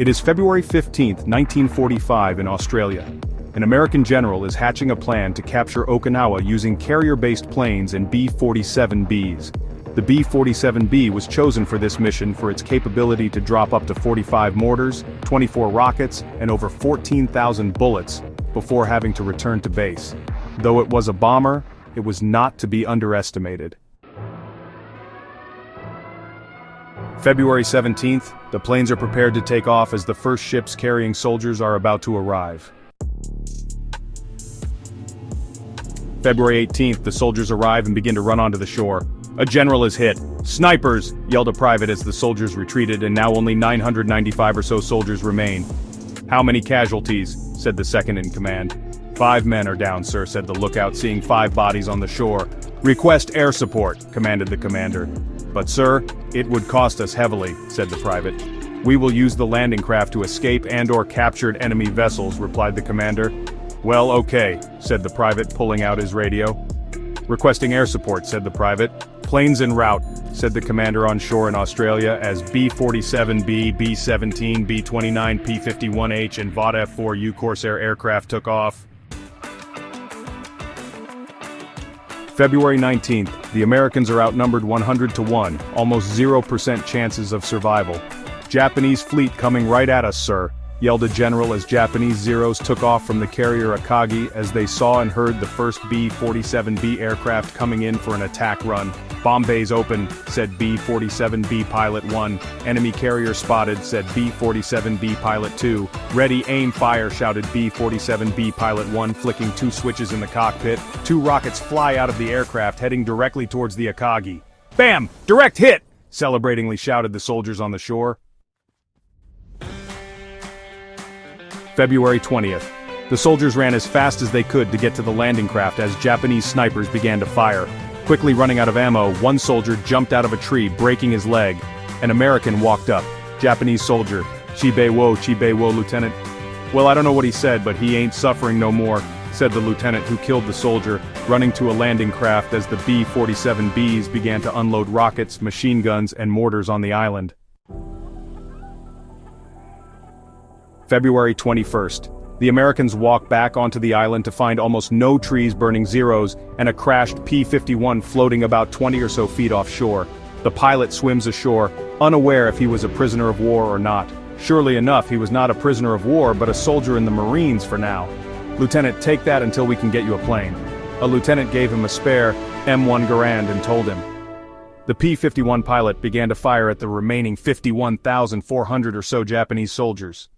It is February 15, 1945 in Australia. An American general is hatching a plan to capture Okinawa using carrier-based planes and B-47Bs. The B-47B was chosen for this mission for its capability to drop up to 45 mortars, 24 rockets, and over 14,000 bullets before having to return to base. Though it was a bomber, it was not to be underestimated. February 17th, the planes are prepared to take off as the first ships carrying soldiers are about to arrive. February 18th, the soldiers arrive and begin to run onto the shore. A general is hit. "Snipers!" yelled a private as the soldiers retreated, and now only 995 or so soldiers remain. "How many casualties?" said the second in command. "5 men are down, sir," said the lookout, seeing 5 bodies on the shore. "Request air support," commanded the commander. "But sir, it would cost us heavily," said the private. "We will use the landing craft to escape and/or captured enemy vessels," replied the commander. "Well, okay," said the private, pulling out his radio. "Requesting air support," said the private. "Planes en route," said the commander on shore in Australia as B-47B, B-17, B-29, P-51H and Vought F-4U Corsair aircraft took off. February 19th, the Americans are outnumbered 100 to 1, almost 0% chances of survival. "Japanese fleet coming right at us, sir," yelled a general as Japanese Zeros took off from the carrier Akagi as they saw and heard the first B-47B aircraft coming in for an attack run. "Bomb bays open," said B-47B Pilot 1. "Enemy carrier spotted," said B-47B Pilot 2. "Ready, aim, fire," shouted B-47B Pilot 1, flicking 2 switches in the cockpit. 2 rockets fly out of the aircraft heading directly towards the Akagi. "Bam! Direct hit!" celebratingly shouted the soldiers on the shore. February 20th. The soldiers ran as fast as they could to get to the landing craft as Japanese snipers began to fire. Quickly running out of ammo, one soldier jumped out of a tree, breaking his leg. An American walked up. Japanese soldier. Chibe wo, Lieutenant." "Well, I don't know what he said, but he ain't suffering no more," said the lieutenant who killed the soldier, running to a landing craft as the B-47Bs began to unload rockets, machine guns, and mortars on the island. February 21st. The Americans walk back onto the island to find almost no trees burning Zeros and a crashed P-51 floating about 20 or so feet offshore. The pilot swims ashore, unaware if he was a prisoner of war or not. Surely enough, he was not a prisoner of war but a soldier in the Marines for now. "Lieutenant, take that until we can get you a plane." A lieutenant gave him a spare M1 Garand and told him. The P-51 pilot began to fire at the remaining 51,400 or so Japanese soldiers.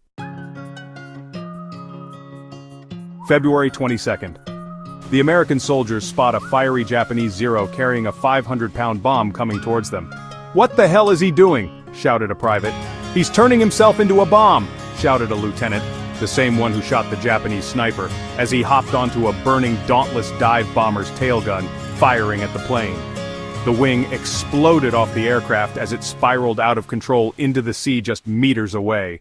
February 22nd. The American soldiers spot a fiery Japanese Zero carrying a 500-pound bomb coming towards them. "What the hell is he doing?" shouted a private. "He's turning himself into a bomb," shouted a lieutenant, the same one who shot the Japanese sniper, as he hopped onto a burning Dauntless dive bomber's tail gun, firing at the plane. The wing exploded off the aircraft as it spiraled out of control into the sea just meters away.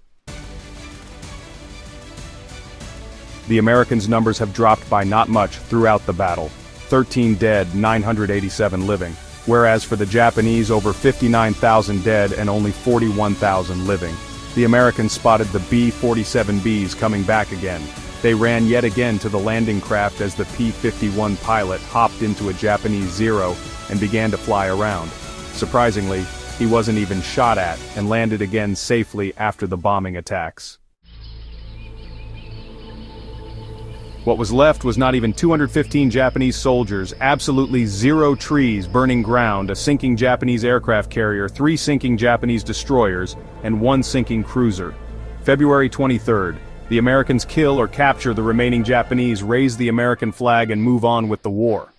The Americans' numbers have dropped by not much throughout the battle. 13 dead, 987 living. Whereas for the Japanese, over 59,000 dead and only 41,000 living. The Americans spotted the B-47Bs coming back again. They ran yet again to the landing craft as the P-51 pilot hopped into a Japanese Zero and began to fly around. Surprisingly, he wasn't even shot at and landed again safely after the bombing attacks. What was left was not even 215 Japanese soldiers, absolutely 0 trees burning ground, a sinking Japanese aircraft carrier, 3 sinking Japanese destroyers, and 1 sinking cruiser. February 23rd. The Americans kill or capture the remaining Japanese, raise the American flag and move on with the war.